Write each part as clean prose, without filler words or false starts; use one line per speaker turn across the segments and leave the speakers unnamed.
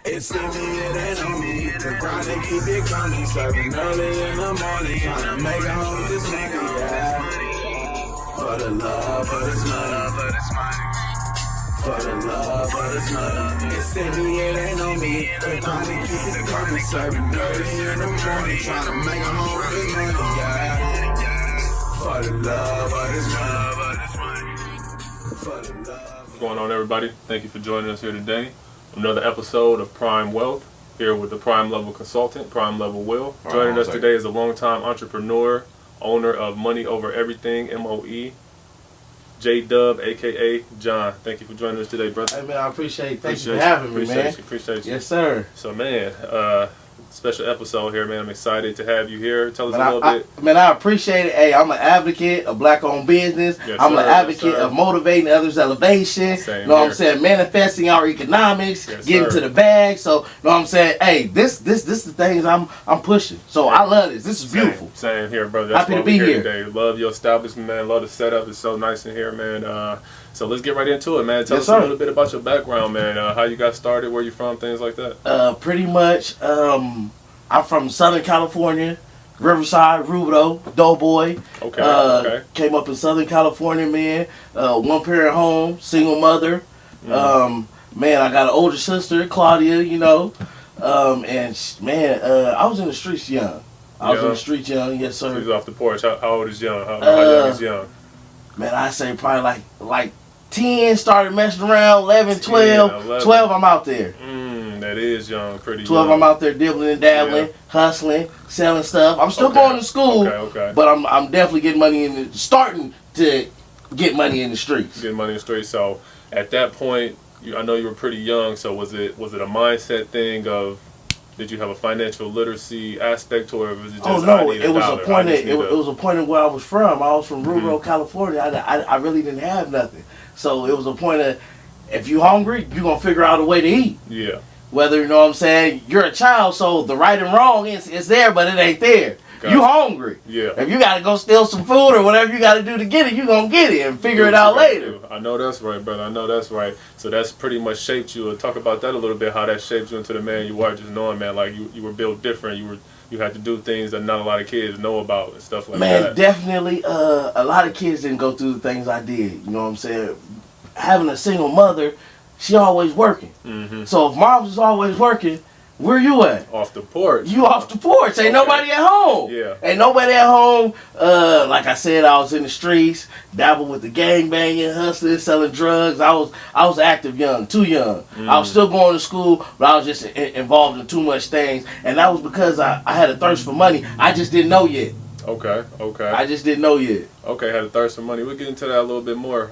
It's in me, it ain't on me. The grind and keep it coming. Serving early in the morning. Tryna make it home this money, yeah. For the love of this money. For the love of this money. It's in me, it ain't on me. The grind and keep it coming. Serving early in the morning. Tryna make it home this money, yeah. For the love of this money. For the love.
What's going on, everybody? Thank you for joining us here today. Another episode of Prime Wealth, here with the Prime Level consultant, Prime Level Will. Joining us today is a longtime entrepreneur, owner of Money Over Everything, MOE, J-Dub, a.k.a. John. Thank you for joining us today, brother.
Hey, man, I appreciate you. Thank you for having me, man.
Appreciate you.
Yes, sir.
So, man, special episode here, man. I'm excited to have you here. Tell us a little bit.
Man, I appreciate it. Hey, I'm an advocate of black-owned business.
Yes,
I'm
sir,
an advocate of motivating others' elevation.
Same
you know
here.
what I'm saying? Manifesting our economics,
Yes,
getting
sir.
to the bag. So, you know what I'm saying? Hey, this is the things I'm pushing. So, I love this. This is beautiful.
Same here, brother. That's
Happy
why
to be
we're
here
today. Love your establishment, man. Love the setup. It's so nice in here, man. So let's get right into it, man. Tell us a little bit about your background, man. How you got started, where you from, things like that.
Pretty much, I'm from Southern California, Riverside, Rubidoux, Doughboy.
Okay.
Came up in Southern California, man. One parent home, single mother. Man, I got an older sister, Claudia, you know. I was in the streets young. Yes, sir.
He's off the porch. How old is young? How young is young?
Man, I say probably like 10, started messing around, 11, 12.
11.
12, I'm out there.
That is young, pretty
12,
young.
I'm out there dibbling and dabbling, hustling, selling stuff. I'm still going to school, but I'm definitely getting money starting to get money in the streets.
Getting money in the streets. So at that point, I know you were pretty young. So was it a mindset thing of, did you have a financial literacy aspect to it, or was it just,
it was a point of where I was from. I was from rural California. I really didn't have nothing. So it was a point of, if you hungry, you're going to figure out a way to eat.
Yeah.
Whether, you know what I'm saying, you're a child, so the right and wrong is there, but it ain't there.
Gotcha.
You hungry.
Yeah.
If you got to go steal some food or whatever you got to do to get it, you're going to get it and figure it out later.
I know that's right, brother. I know that's right. So that's pretty much shaped you. Talk about that a little bit, how that shaped you into the man you are, just knowing, man, like you were built different. You had to do things that not a lot of kids know about and stuff like that.
Man, definitely, a lot of kids didn't go through the things I did. You know what I'm saying? Having a single mother, she always working. So if mom was always working, where you at?
Off the porch.
You off the porch. Ain't nobody at home.
Yeah.
Ain't nobody at home. Like I said, I was in the streets, dabbled with the gang banging, hustling, selling drugs. I was active young, too young. I was still going to school, but I was just involved in too much things. And that was because I had a thirst for money. I just didn't know yet.
Okay.
I just didn't know yet.
Okay, had a thirst for money. We'll get into that a little bit more.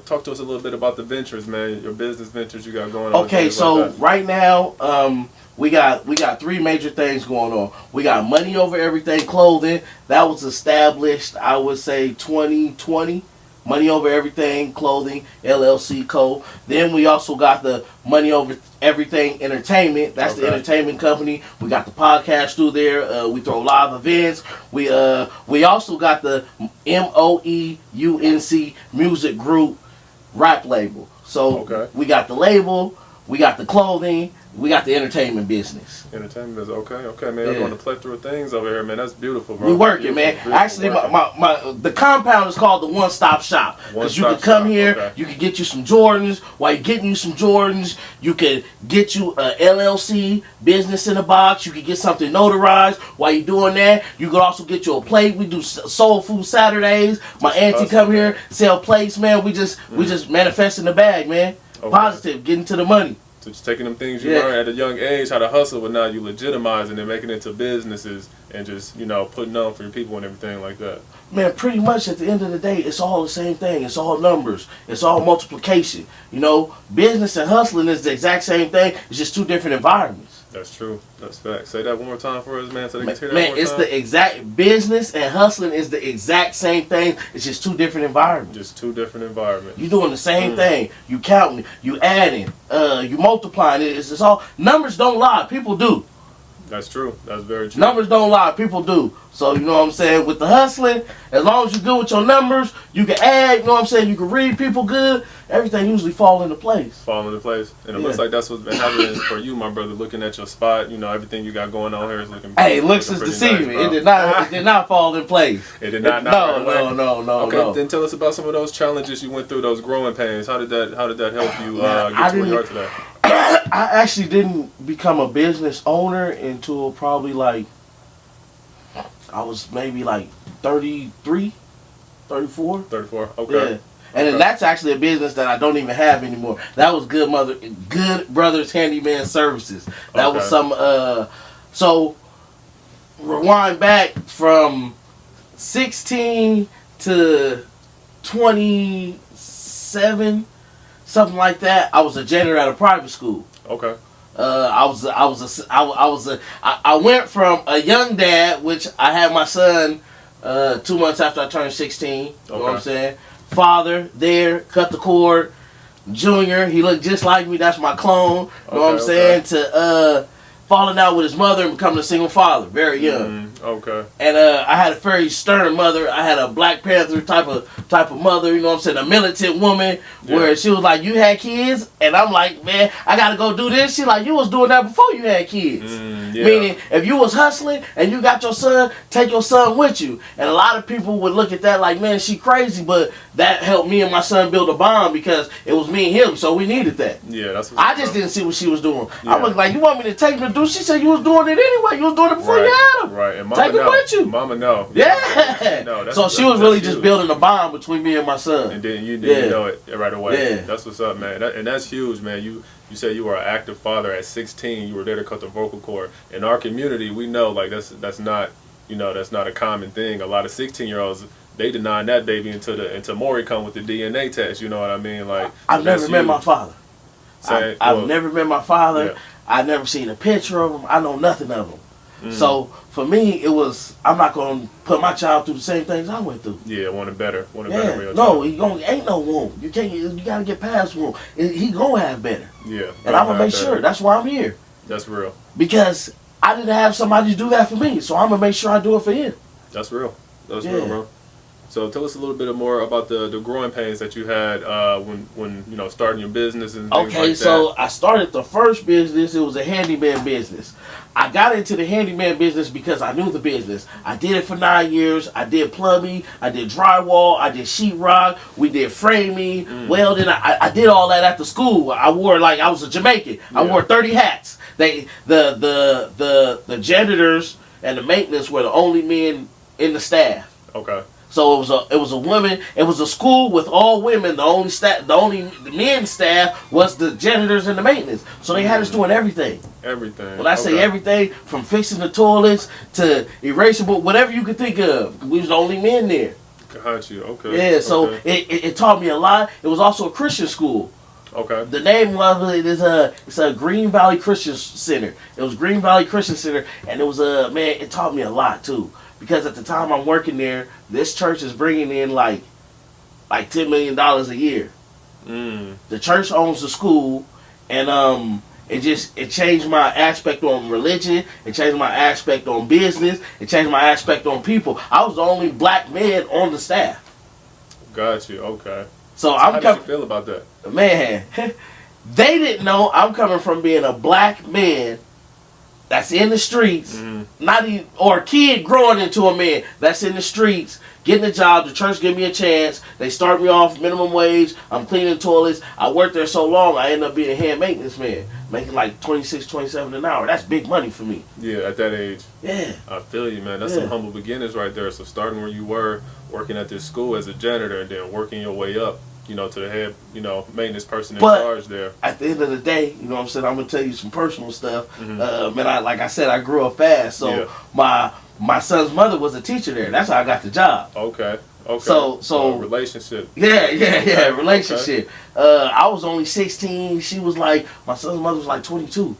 Talk to us a little bit about the ventures, man. Your business ventures you got going on.
Okay, so right now, we got three major things going on. We got Money Over Everything Clothing. That was established, I would say, 2020. Money Over Everything Clothing, LLC Co. Then we also got the Money Over Everything Entertainment. That's the entertainment company. We got the podcast through there. We throw live events. We also got the MOEUNC Music Group rap label. So we got the label, we got the clothing, we got the entertainment business.
Entertainment business, okay, man. We're going to plethora of things over here, man. That's beautiful, bro.
We working, man. Actually, the compound is called the One Stop Shop. Because you can come here, you can get you some Jordans. While you're getting you some Jordans, you can get you a LLC, business in a box. You can get something notarized. While you're doing that, you can also get you a plate. We do soul food Saturdays. My auntie come here, sell plates, man. We just manifest in the bag, man. Positive, getting to the money.
So just taking them things you learned at a young age, how to hustle, but now you legitimizing and making it into businesses and just, putting on for your people and everything like that.
Man, pretty much at the end of the day, it's all the same thing. It's all numbers. It's all multiplication. Business and hustling is the exact same thing. It's just two different environments.
That's true. That's fact. Say that one more time for us, man, so they can hear that
Man,
one more
it's
time.
the exact, business and hustling is the exact same thing. It's just two different environments.
Just two different environments.
You're doing the same thing. You counting, you adding, you multiplying. It's all, numbers don't lie. People do.
That's true. That's very true.
Numbers don't lie. People do. So, you know what I'm saying? With the hustling, as long as you're good with your numbers, you can add, you know what I'm saying? You can read people good. Everything usually fall into place.
Fall into place. And it looks like that's what's been happening for you, my brother. Looking at your spot, you know, everything you got going on here is looking
Hey, looks is deceiving.
Nice,
it did not fall in place.
It did not.
No.
Okay, then tell us about some of those challenges you went through, those growing pains. How did that help you get to where you are today?
I actually didn't become a business owner until probably like, I was maybe like 33, 34.
34, okay.
Yeah. And then that's actually a business that I don't even have anymore. That was Good Brothers Handyman Services. That was some, so rewind back from 16 to 27, something like that. I was a janitor at a private school.
Okay.
I went from a young dad, which I had my son 2 months after I turned 16. You know what I'm saying? Father there, cut the cord. Junior, he looked just like me. That's my clone. You know what I'm saying? To falling out with his mother and becoming a single father, very young.
Okay.
And I had a very stern mother. I had a Black Panther type of mother, you know what I'm saying, a militant woman, where she was like, you had kids? And I'm like, man, I gotta go do this. She like, you was doing that before you had kids. Meaning, if you was hustling and you got your son, take your son with you. And a lot of people would look at that like, man, she crazy, but that helped me and my son build a bond because it was me and him, so we needed that.
Yeah, that's what
I just didn't see what she was doing. I was like, you want me to take me to do? She said you was doing it anyway. You was doing it before you had him.
Right. And
take it with you.
Mama know.
Yeah.
No,
so she was really just building a bond between me and my son.
And then you didn't know it right away.
Yeah.
That's what's up, man. And that's huge, man. You said you were an active father at 16. You were there to cut the vocal cord. In our community, we know like that's not a common thing. A lot of 16-year-olds, they deny that baby until Maury come with the DNA test. You know what I mean? Like
I've never met my father. I've never met my father.
Yeah.
I've never seen a picture of him. I know nothing of him. So for me, it was, I'm not gonna put my child through the same things I went through.
Yeah, want a better real
no,
child.
Ain't no womb. You gotta get past womb. He gonna have better.
Yeah,
and I'm gonna make sure. That's why I'm here.
That's real.
Because I didn't have somebody do that for me, so I'm gonna make sure I do it for him.
That's real. That's real, bro. So tell us a little bit more about the growing pains that you had when starting your business and things like that.
Okay, so I started the first business. It was a handyman business. I got into the handyman business because I knew the business. I did it for 9 years. I did plumbing. I did drywall. I did sheetrock. We did framing, welding. I did all that at the school. I wore I was a Jamaican. I wore 30 hats. The janitors and the maintenance were the only men in the staff.
Okay.
So it was a woman. It was a school with all women. The only men's staff was the janitors and the maintenance. So they had us doing everything.
Everything.
When I say everything, from fixing the toilets to erasing board, whatever you could think of, we was the only men there.
Got you. Okay.
Yeah. So it taught me a lot. It was also a Christian school.
Okay.
The name of it is it's a Green Valley Christian Center. It was Green Valley Christian Center, and it was it taught me a lot too. Because at the time I'm working there, this church is bringing in like $10 million a year. The church owns the school, and it changed my aspect on religion. It changed my aspect on business. It changed my aspect on people. I was the only black man on the staff.
Got you. Okay.
So
how did you feel about that?
Man, they didn't know I'm coming from being a black man that's in the streets, or a kid growing into a man that's in the streets, getting a job. The church gave me a chance. They start me off minimum wage. I'm cleaning toilets. I worked there so long, I ended up being a hand maintenance man, making like $26, $27 an hour. That's big money for me.
Yeah, at that age.
Yeah.
I feel you, man. That's some humble beginnings right there. So starting where you were, working at this school as a janitor, and then working your way up, to the head, maintenance person in charge there.
At the end of the day, you know what I'm saying, I'm going to tell you some personal stuff. Man, like I said, I grew up fast. So my son's mother was a teacher there. That's how I got the job.
Okay.
So
relationship.
Yeah, relationship. Okay. I was only 16. She was my son's mother was 22.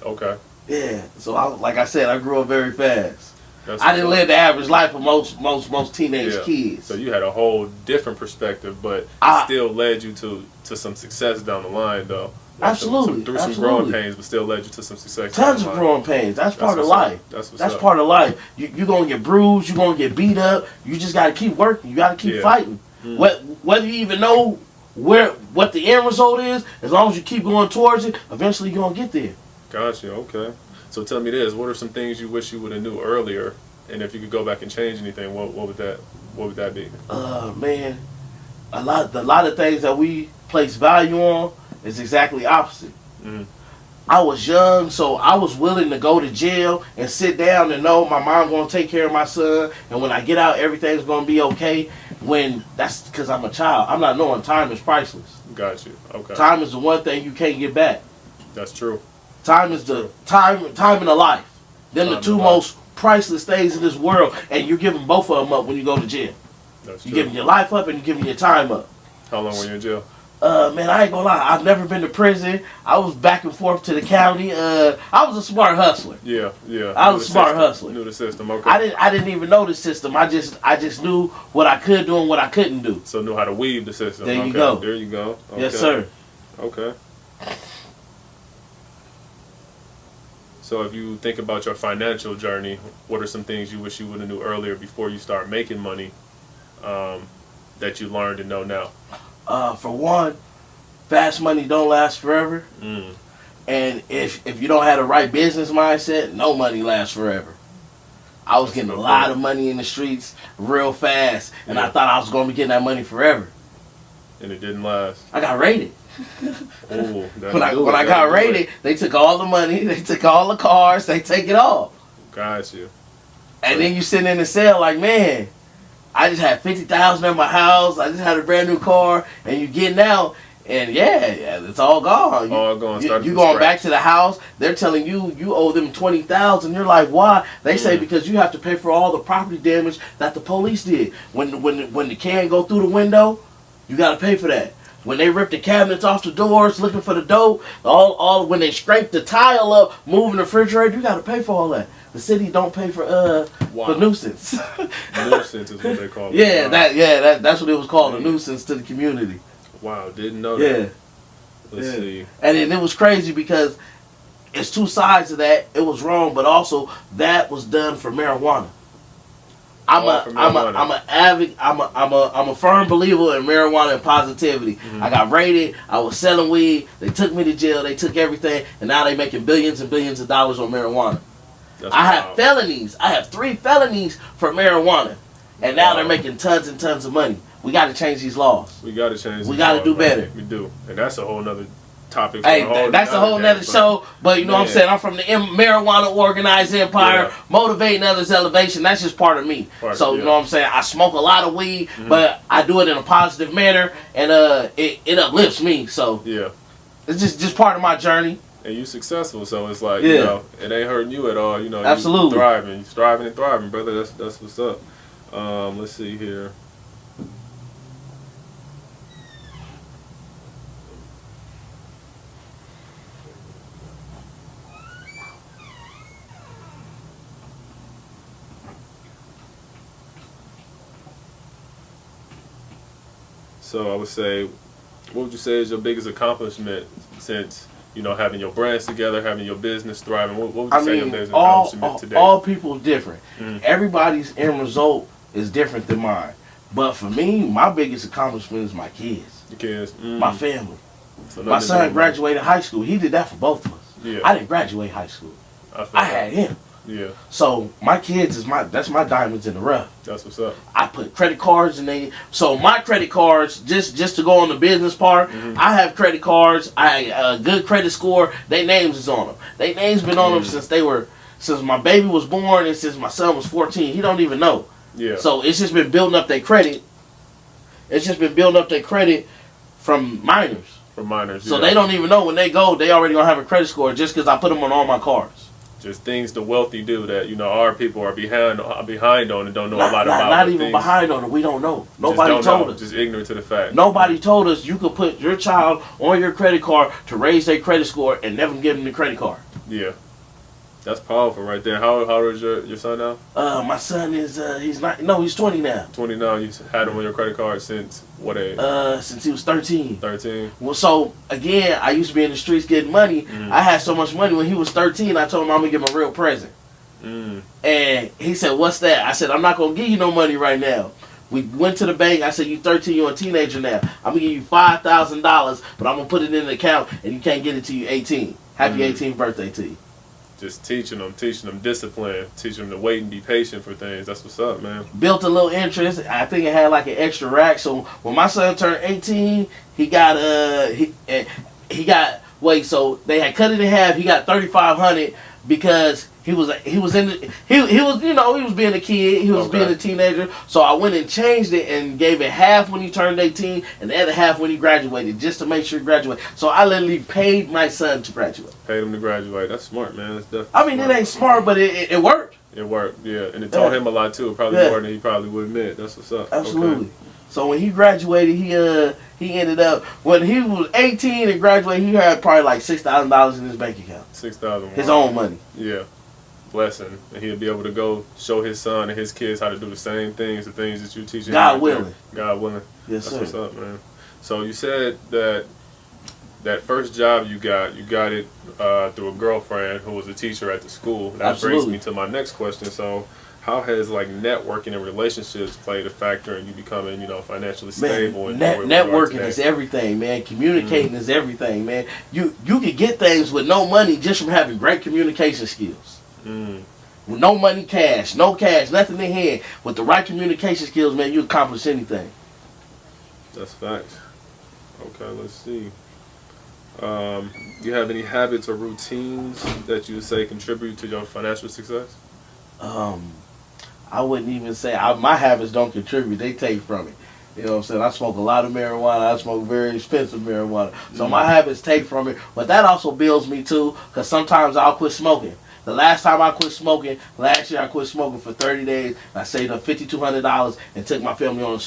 Okay.
Yeah. So like I said, I grew up very fast. I didn't live the average life of most teenage kids.
So you had a whole different perspective, but it still led you to some success down the line, though.
Absolutely.
Through some growing pains, but still led you to some success.
Tons of growing pains. That's part of life.
That's
part of life. You're going to get bruised. You're going to get beat up. You just got to keep working. You got to keep fighting. Whether you even know what the end result is, as long as you keep going towards it, eventually you're going to get there.
Gotcha. Okay. So tell me this: what are some things you wish you would have knew earlier, and if you could go back and change anything, what would that be?
Man, a lot of things that we place value on is exactly opposite. I was young, so I was willing to go to jail and sit down and know my mom gonna take care of my son, and when I get out, everything's gonna be okay. When that's because I'm a child, I'm not knowing time is priceless.
Got you. Okay.
Time is the one thing you can't get back.
That's true.
Time is the time in the life. Them the two most priceless things in this world, and you're giving both of them up when you go to jail.
That's
you're
true.
giving your life up and you're giving your time up.
How long were you in jail?
Man, I ain't gonna lie. I've never been to prison. I was back and forth to the county. I was a smart hustler.
Yeah.
I was a smart hustler.
Knew the system. Okay.
I didn't even know the system. I just knew what I could do and what I couldn't do.
So knew how to weave the system.
There you go.
There you go. Okay.
Yes, sir.
Okay. So if you think about your financial journey, what are some things you wish you would have knew earlier before you start making money that you learned and know now?
For one, fast money don't last forever. And if you don't have the right business mindset, no money lasts forever. I was getting a lot of money in the streets real fast, and I thought I was going to be getting that money forever.
And it didn't last.
I got raided.
Ooh,
when I got raided, they took all the money, they took all the cars, they take it all.
Got you.
And then you sitting in the cell like, man, I just had $50,000 in my house, I just had a brand new car, and you getting out, and yeah, it's all gone.
All gone.
You going back to the house, they're telling you owe them $20,000. You're like, why? They say because you have to pay for all the property damage that the police did. When the can go through the window, you got to pay for that. When they rip the cabinets off the doors, looking for the dope, when they scrape the tile up, moving the refrigerator, you got to pay for all that. The city don't pay for nuisance.
Nuisance is what they call it.
Yeah, that's what it was called, a nuisance to the community.
Wow, didn't know that. Let's see.
And then it was crazy because it's two sides of that. It was wrong, but also that was done for marijuana. I'm a firm believer in marijuana and positivity. I got raided. I was selling weed. They took me to jail. They took everything, and now they making billions and billions of dollars on marijuana. I have felonies. I have 3 felonies for marijuana, and now they're making tons and tons of money. We got to change these laws.
We got to change.
We got to do better.
We do, and that's a whole nother topic.
Hey, that's a whole nother show. But you know what I'm saying? I'm from the marijuana organized empire, motivating others' elevation. That's just part of me. So you know what I'm saying? I smoke a lot of weed, but I do it in a positive manner, and it uplifts me. So it's just part of my journey.
And you successful, so it's like you know, it ain't hurting you at all. You know,
absolutely
you thriving and thriving, brother. That's what's up. Let's see here. So I would say, what would you say is your biggest accomplishment since, you know, having your brands together, having your business thriving? What would you say your biggest accomplishment today?
All people are different. Everybody's end result is different than mine. But for me, my biggest accomplishment is my kids.
Your kids.
My family.
So
my son graduated high school. He did that for both of us. I didn't graduate high school. I had him. So my kids that's my diamonds in the rough.
That's what's up.
I put credit cards in so my credit cards, just to go on the business part, I have credit cards. I a good credit score. Their names is on them. Their names been on them since my baby was born and since my son was 14. He don't even know. So it's just been building up their credit. It's just been building up their credit from minors. So they don't even know when they go, they already gonna have a credit score just because I put them on all my cards.
Just things the wealthy do that, you know, our people are behind on and don't know a lot about.
Not even behind on it. We don't know. Nobody told us.
Just ignorant to the fact.
Nobody told us you could put your child on your credit card to raise their credit score and never give them the credit card.
That's powerful right there. How old is your son now?
My son is he's 20 now.
20 now. You had him on your credit card since what age?
Since he was 13.
13.
Well, so again, I used to be in the streets getting money. I had so much money when he was 13. I told him I'm gonna give him a real present. And he said, "What's that?" I said, "I'm not gonna give you no money right now." We went to the bank. I said, "You 13, you're a teenager now. I'm gonna give you $5,000, but I'm gonna put it in an account, and you can't get it till you 18. Happy 18th birthday to you."
Just teaching them discipline, teaching them to wait and be patient for things. That's what's up, man.
Built a little interest. I think it had like an extra rack. So when my son turned 18, he got so they had cut it in half. He got $3,500 because he was being a kid. He was being a teenager. So I went and changed it and gave it half when he turned 18 and the other half when he graduated, just to make sure he graduated. So I literally paid my son to graduate.
Paid him to graduate. That's smart, man. That's definitely
I mean,
smart.
It ain't smart, but it worked.
It worked, yeah. And it taught him a lot, too. Probably more than he probably would admit. That's what's up.
Absolutely.
Okay.
So when he graduated, he ended up, when he was 18 and graduated, he had probably like $6,000 in his bank account.
$6,000.
His own money.
Yeah. Blessing. And he'll be able to go show his son and his kids how to do the same things, the things that you teach him.
God willing.
God willing.
Yes,
That's
sir.
what's up, man. So you said that first job you got it through a girlfriend who was a teacher at the school. That
Absolutely.
brings me to my next question. So how has like networking and relationships played a factor in you becoming, financially stable?
Man, networking is everything, man. Communicating is everything, man. You can get things with no money just from having great communication skills. With no money, no cash, nothing in hand. With the right communication skills, man, you accomplish anything.
That's facts. Okay, let's see. You have any habits or routines that you would say contribute to your financial success?
I wouldn't even say my habits don't contribute; they take from it. You know what I'm saying? I smoke a lot of marijuana. I smoke very expensive marijuana, so my habits take from it. But that also builds me too, because sometimes I'll quit smoking. The last time I quit smoking, last year I quit smoking for 30 days. I saved up $5,200 and took my family on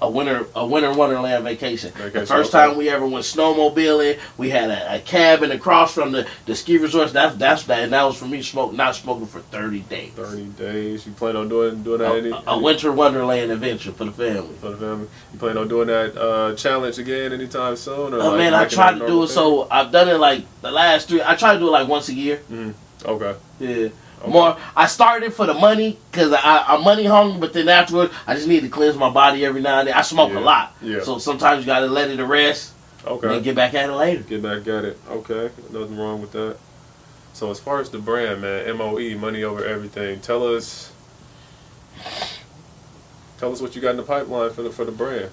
a winter wonderland vacation. The first time we ever went snowmobiling, we had a cabin across from the ski resorts. That was for me not smoking for 30 days.
30 days. You plan on doing that?
A winter wonderland adventure for the family.
For the family. You plan on doing that challenge again anytime soon? Or
Man, I tried to do it. So I've done it like the last 3. I try to do it like once a year.
Okay.
Yeah.
Okay.
More. I started for the money because I'm money hungry, but then afterwards I just need to cleanse my body every now and then. I smoke a lot, so sometimes you gotta let it rest. Okay. And then get back at it later.
Get back at it. Okay. Nothing wrong with that. So as far as the brand, man, MOE, money over everything. Tell us what you got in the pipeline for the brand.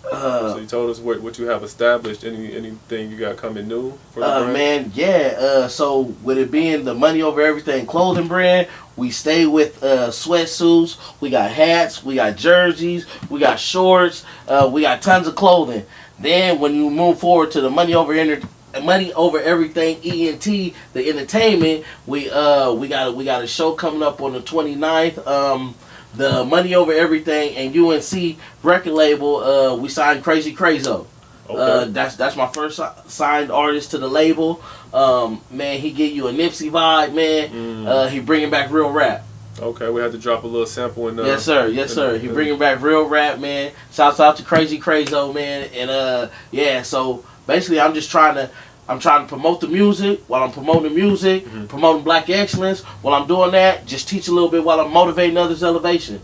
So you told us what you have established. Anything you got coming new for the brand?
Man, yeah. So with it being the money over everything clothing brand, we stay with sweatsuits. We got hats. We got jerseys. We got shorts. We got tons of clothing. Then when you move forward to the money over everything ENT, the entertainment, we got a show coming up on the 29th. The Money Over Everything and UNC record label, we signed Crazy Crazo. Okay. That's my first signed artist to the label. Man, he give you a Nipsey vibe, man. He bringing back real rap.
Okay, we had to drop a little sample in there.
Yes, sir. Yes, sir. He bringing back real rap, man. Shouts out to Crazy Crazo, man. And yeah, so basically I'm trying to promote the music while I'm promoting the music, promoting black excellence. While I'm doing that, just teach a little bit while I'm motivating others' elevation.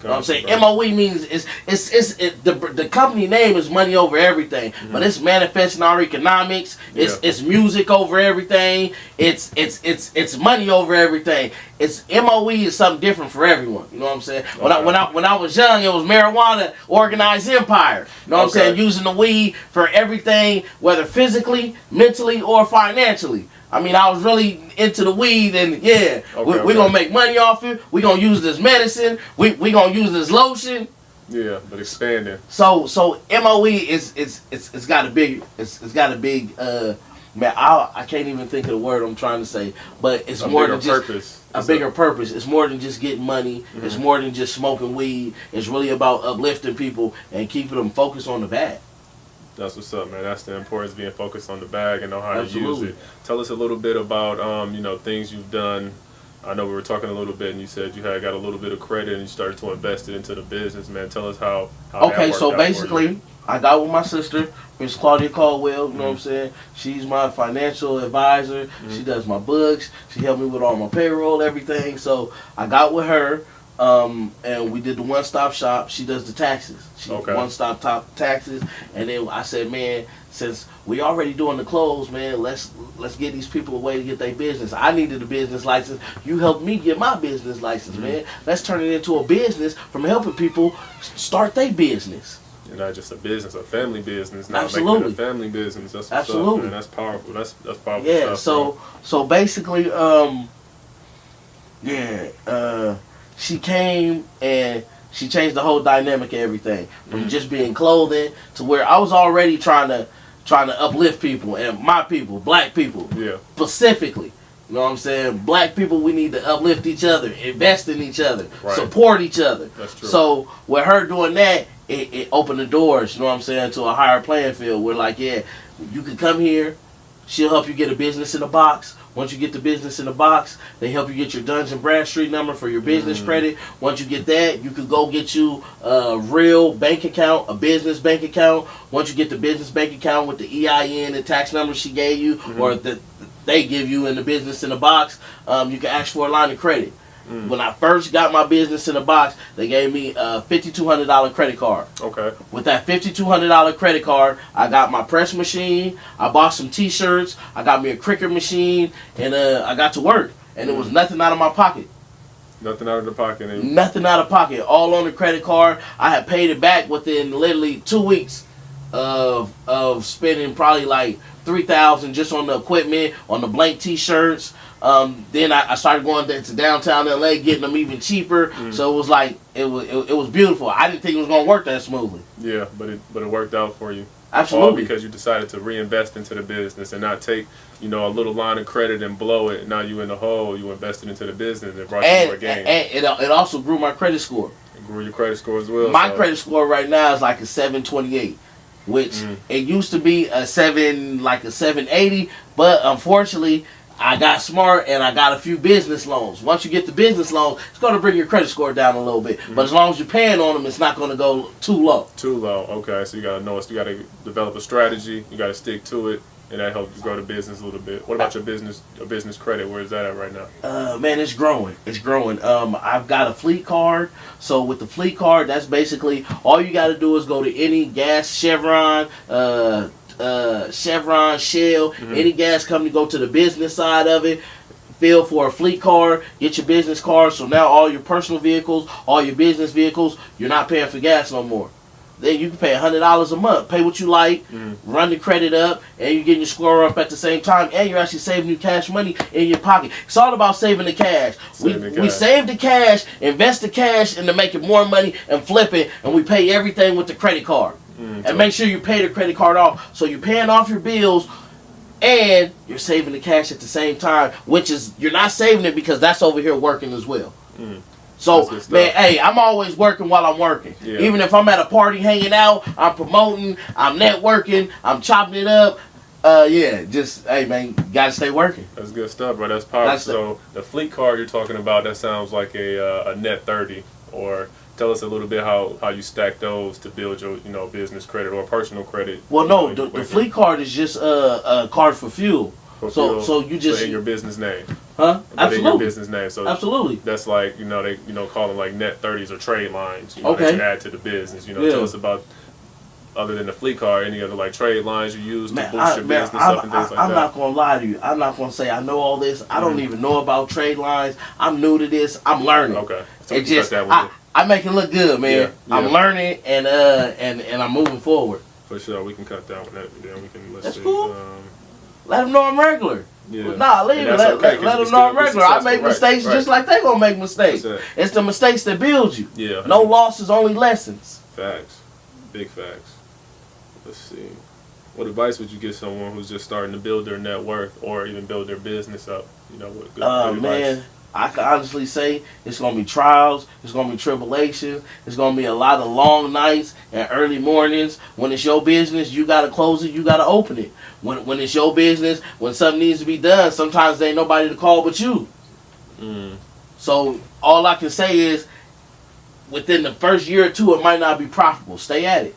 You know what I'm saying? Bro. MOE means the company name is money over everything, but it's manifesting our economics. It's music over everything. It's money over everything. It's MOE is something different for everyone. You know what I'm saying? Okay. When I was young, it was marijuana, organized empire. You know what I'm saying? Using the weed for everything, whether physically, mentally, or financially. I mean, I was really into the weed, and we're going to make money off it. We're going to use this medicine. We're going to use this lotion.
Yeah, but expanding.
So MOE it's got a big man, I can't even think of the word I'm trying to say, but it's more than just
purpose.
A bigger purpose. It's more than just getting money. It's more than just smoking weed. It's really about uplifting people and keeping them focused on the bag.
That's what's up, man. That's the importance of being focused on the bag and know how
Absolutely.
to use it. Tell us a little bit about, you know, things you've done. I know we were talking a little bit, and you said you had got a little bit of credit and you started to invest it into the business, man. Tell us how that
Okay,
worked
so
out
basically, I got with my sister, Miss Claudia Caldwell, you know what I'm saying? She's my financial advisor. She does my books. She helped me with all my payroll, everything. So I got with her, and we did the one-stop shop. She does the taxes. She one-stop taxes. And then I said, man, since we already doing the clothes, man, let's get these people a way to get their business. I needed a business license. You helped me get my business license, man. Let's turn it into a business from helping people start their business.
You're not just a business, a family business. Now
Absolutely.
making it a family business. That's what's
Absolutely.
up, man. That's powerful. That's powerful
Yeah,
stuff.
so basically, she came and she changed the whole dynamic of everything. From just being clothing to where I was already trying to uplift people and my people, black people, specifically. You know what I'm saying? Black people, we need to uplift each other, invest in each other, support each other.
That's true.
So with her doing that, it opened the doors, you know what I'm saying, to a higher playing field. We're like, yeah, you can come here. She'll help you get a business in a box. Once you get the business in the box, they help you get your Duns and Bradstreet number for your business credit. Once you get that, you can go get you a real bank account, a business bank account. Once you get the business bank account with the EIN and tax number she gave you, or that they give you in the business in the box, you can ask for a line of credit. When I first got my business in the box, they gave me a $5,200 credit card.
Okay.
With that $5,200 credit card, I got my press machine, I bought some t-shirts, I got me a cricket machine, and I got to work. And it was nothing out of my pocket.
Nothing out of the pocket.
Nothing out of pocket. All on the credit card. I had paid it back within literally 2 weeks of spending probably like $3,000 just on the equipment, on the blank t-shirts. Then I started going to downtown LA, getting them even cheaper. So it was like it was beautiful. I didn't think it was gonna work that smoothly.
Yeah, but it worked out for you.
Absolutely.
All because you decided to reinvest into the business and not take, you know, a little line of credit and blow it. Now you in the hole. You invested into the business and it brought you more gain.
And it also grew my credit score.
It grew your credit score as well.
My credit score right now is like a 728. Which it used to be a 780, but unfortunately I got smart and I got a few business loans. Once you get the business loans, it's going to bring your credit score down a little bit. But as long as you're paying on them, it's not going to go too low. Too low,
okay. So you got to know, you got to develop a strategy. You got to stick to it, and that helps you grow the business a little bit. What about your business credit? Where is that at right now?
Man, it's growing. It's growing. I've got a fleet card. So with the fleet card, that's basically all you got to do is go to any gas, Chevron, Shell, any gas company, go to the business side of it, fill for a fleet card, get your business card. So now all your personal vehicles, all your business vehicles, you're not paying for gas no more. Then you can pay $100 a month, pay what you like, run the credit up, and you're getting your score up at the same time, and you're actually saving you cash money in your pocket. It's all about saving the cash. We save the cash, invest the cash into making more money and flip it, and we pay everything with the credit card. And make sure you pay the credit card off. So you're paying off your bills and you're saving the cash at the same time, which is, you're not saving it because that's over here working as well. So, man, hey, I'm always working while I'm working. Yeah. Even if I'm at a party hanging out, I'm promoting, I'm networking, I'm chopping it up. Hey, man, you got to stay working.
That's good stuff, bro. That's powerful. So the fleet card you're talking about, that sounds like a net 30, or tell us a little bit how you stack those to build your business credit or personal credit.
Well, no, the fleet card is just a card for fuel. So you just
in your business name,
huh? Absolutely.
In your business name. So
absolutely.
That's like they call them like net 30s or trade lines. That you add to the business. Tell us about, other than the fleet card, any other like trade lines you use to boost your business up and things like that.
I'm not gonna lie to you. I'm not gonna say I know all this. I don't even know about trade lines. I'm new to this. I'm learning.
Okay. So
it just I make it look good, man. Yeah. I'm learning and I'm moving forward.
For sure, we can cut that one. Then we can
That's cool. Let them know I'm regular.
Yeah.
Nah, leave it. Let them know I'm regular. I make mistakes just like they gonna make mistakes. It's the mistakes that build you.
Yeah.
No losses, only lessons.
Facts. Big facts. Let's see. What advice would you give someone who's just starting to build their net worth or even build their business up? What good advice?
Man, I can honestly say it's going to be trials, it's going to be tribulations, it's going to be a lot of long nights and early mornings. When it's your business, you got to close it, you got to open it. When it's your business, when something needs to be done, sometimes there ain't nobody to call but you. So all I can say is, within the first year or two, it might not be profitable. Stay at it.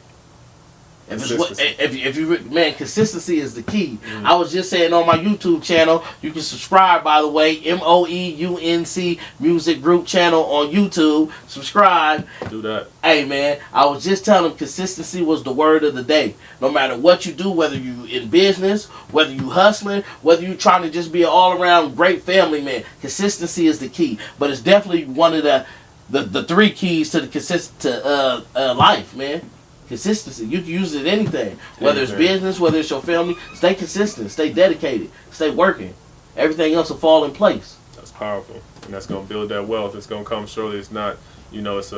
If you man, consistency is the key. I was just saying on my YouTube channel, you can subscribe, by the way, MOEUNC Music Group channel on YouTube. Subscribe.
Do that.
Hey man, I was just telling them consistency was the word of the day. No matter what you do, whether you in business, whether you hustling, whether you trying to just be an all around great family man, consistency is the key. But it's definitely one of the three keys to the life, man. Consistency. You can use it in anything. Whether it's business, whether it's your family. Stay consistent. Stay dedicated. Stay working. Everything else will fall in place.
That's powerful. And that's going to build that wealth. It's going to come surely. It's not, it's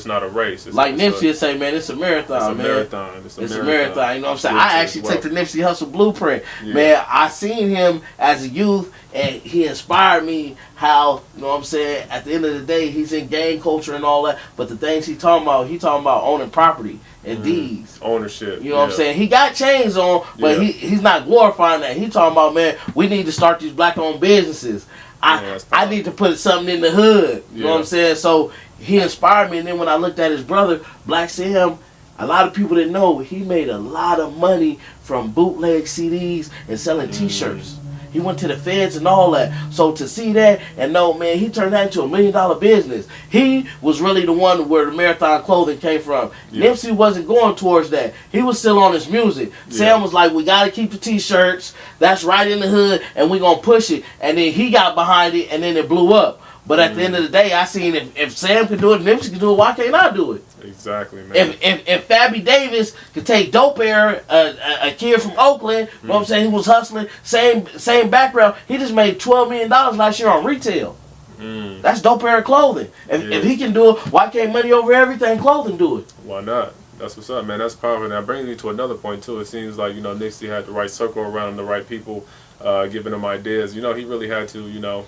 not a race.
Like Nipsey would say, man, it's a marathon, man.
It's
a marathon. You know what I'm saying? I actually took the Nipsey Hustle blueprint. Yeah. Man, I seen him as a youth, and he inspired me how, you know what I'm saying, at the end of the day, he's in gang culture and all that, but the things he talking about owning property and deeds.
Ownership.
You know what I'm saying? He got chains on, but he's not glorifying that. He talking about, man, we need to start these black-owned businesses. I need to put something in the hood. You know what I'm saying? So he inspired me, and then when I looked at his brother, Black Sam, a lot of people didn't know he made a lot of money from bootleg CDs and selling T-shirts. He went to the feds and all that. So to see that and know, man, he turned that into $1 million business. He was really the one where the Marathon clothing came from. Nipsey wasn't going towards that. He was still on his music. Sam was like, we got to keep the T-shirts. That's right in the hood, and we going to push it. And then he got behind it, and then it blew up. But at the end of the day, I seen if Sam could do it, Nipsey could do it, why can't I do it?
Exactly, man.
If Fabby Davis could take Dope Air, a kid from Oakland, you know what I'm saying, he was hustling, same background, he just made $12 million last year on retail. That's Dope Air clothing. If he can do it, why can't Money Over Everything clothing do it?
Why not? That's what's up, man. That's powerful. Now, brings me to another point, too. It seems like, Nipsey had the right circle around him, the right people, giving him ideas. He really had to,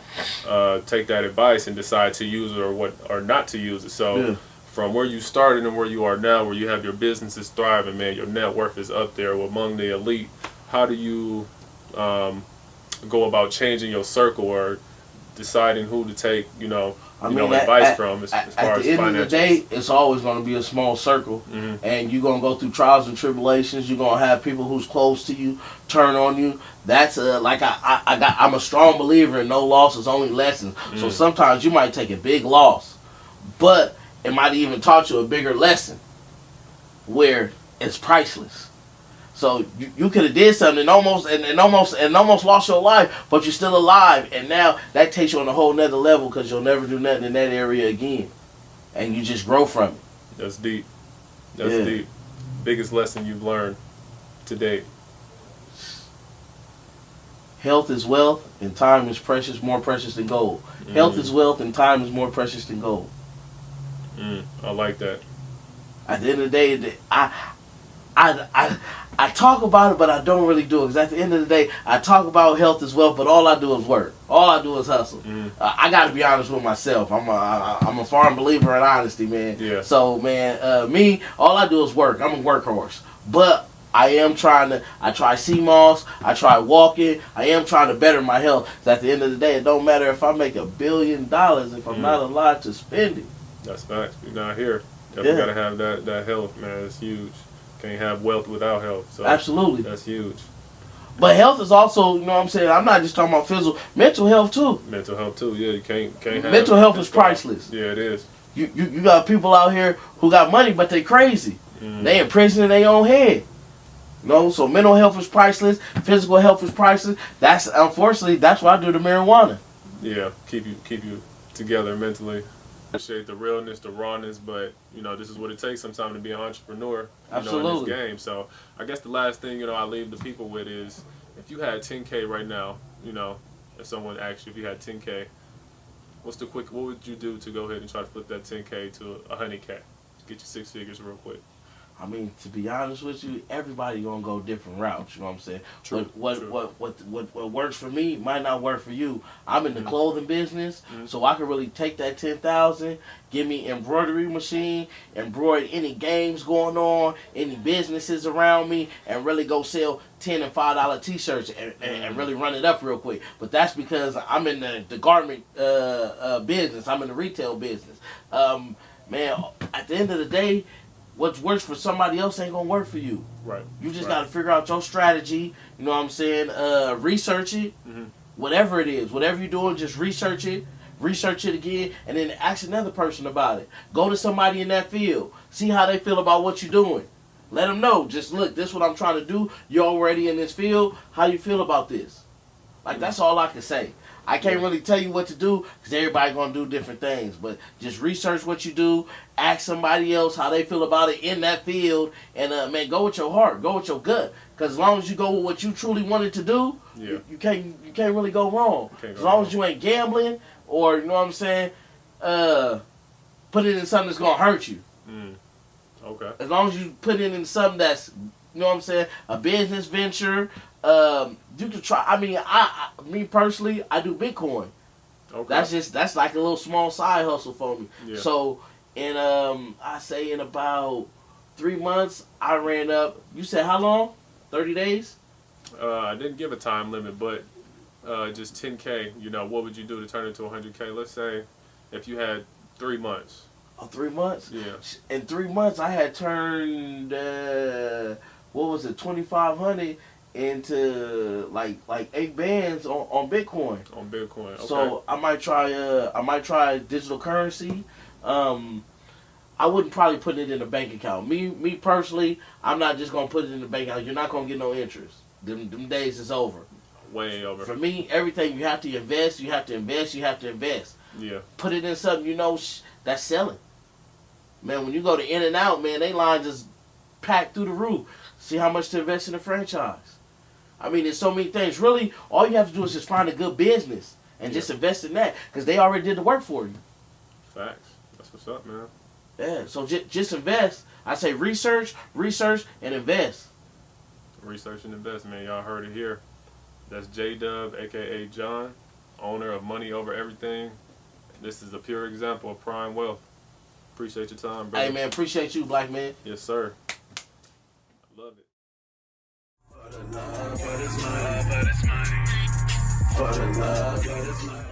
take that advice and decide to use it or not to use it. So from where you started and where you are now, where you have your businesses thriving, man, your net worth is up there among the elite. How do you go about changing your circle or deciding who to take, advice from as far as
at the end of the day, it's always going to be a small circle, and you're going to go through trials and tribulations. You're going to have people who's close to you turn on you. That's I'm a strong believer in no losses, only lessons. So sometimes you might take a big loss, but it might even taught you a bigger lesson where it's priceless. So you could have did something and almost lost your life, but you're still alive, and now that takes you on a whole nother level because you'll never do nothing in that area again, and you just grow from it.
That's deep. That's deep. Biggest lesson you've learned to date.
Health is wealth, and time is precious, more precious than gold. Health is wealth, and time is more precious than gold.
I like that.
At the end of the day, I talk about it, but I don't really do it. Because at the end of the day, I talk about health as well, but all I do is work. All I do is hustle. I got to be honest with myself. I'm a firm believer in honesty, man.
Yeah.
So, man, me, all I do is work. I'm a workhorse. But I am I try CMOS, I try walking, I am trying to better my health. Because at the end of the day, it don't matter if I make $1 billion if I'm not allowed to spend it.
That's facts. You're not here. Definitely got to have that health, man. It's huge. Can't have wealth without health. So
absolutely.
That's huge.
But health is also, you know what I'm saying, I'm not just talking about physical, mental health too.
Mental health too, yeah. You can't have
mental health is priceless.
Yeah, it is.
You got people out here who got money, but they crazy. They in prison in their own head. So mental health is priceless, physical health is priceless. That's unfortunately that's why I do the marijuana.
Yeah, keep you together mentally. Appreciate the realness, the rawness, but this is what it takes sometimes to be an entrepreneur. In this game. So I guess the last thing I leave the people with is, if you had 10K right now, if someone asked you if you had 10K, what would you do to go ahead and try to flip that 10K to 100K to get you 6 figures real quick?
I mean, to be honest with you, everybody gonna go different routes. You know what I'm saying?
True,
What works for me might not work for you. I'm in the clothing business, so I can really take that 10,000, give me embroidery machine, embroider any games going on, any businesses around me, and really go sell $10 and $5 T-shirts and really run it up real quick. But that's because I'm in the garment business. I'm in the retail business. Man, at the end of the day, what works for somebody else ain't gonna work for you.
Right.
You just gotta figure out your strategy. You know what I'm saying? Research it. Whatever it is, whatever you're doing, just research it again, and then ask another person about it. Go to somebody in that field. See how they feel about what you're doing. Let them know. Just look, this is what I'm trying to do. You're already in this field. How you feel about this? Like, that's all I can say. I can't really tell you what to do because everybody going to do different things. But just research what you do. Ask somebody else how they feel about it in that field. And, man, go with your heart. Go with your gut. Because as long as you go with what you truly wanted to do, you can't really go wrong. As long as you ain't gambling or, you know what I'm saying, put it in something that's going to hurt you.
Okay.
As long as you put it in something that's, you know what I'm saying, a business venture, you can try. I mean, me personally, I do Bitcoin. Okay. That's like a little small side hustle for me. Yeah. So, I say in about 3 months, I ran up. You said how long? 30 days?
I didn't give a time limit, but just 10K. You know, what would you do to turn it to 100K? Let's say if you had 3 months.
Oh, 3 months?
Yeah.
In 3 months, I had turned 2,500 into like 8 bands on Bitcoin.
On Bitcoin. Okay.
So I might try digital currency. I wouldn't probably put it in a bank account. Me personally, I'm not just gonna put it in the bank account. You're not gonna get no interest. Them days is over.
Way over.
For me, everything you have to invest. You have to invest. You have to invest.
Yeah.
Put it in something you know that's selling. Man, when you go to In-N-Out, man, they line just packed through the roof. See how much to invest in a franchise. I mean, there's so many things. Really, all you have to do is just find a good business and just invest in that because they already did the work for you.
Facts. That's what's up, man.
Yeah, so just invest. I say research, and invest.
Research and invest, man. Y'all heard it here. That's J-Dub, a.k.a. John, owner of Money Over Everything. This is a pure example of prime wealth. Appreciate your time, bro.
Hey, man, appreciate you, black man.
Yes, sir. I love it.
For the love, but it's money. For the love, but it's money.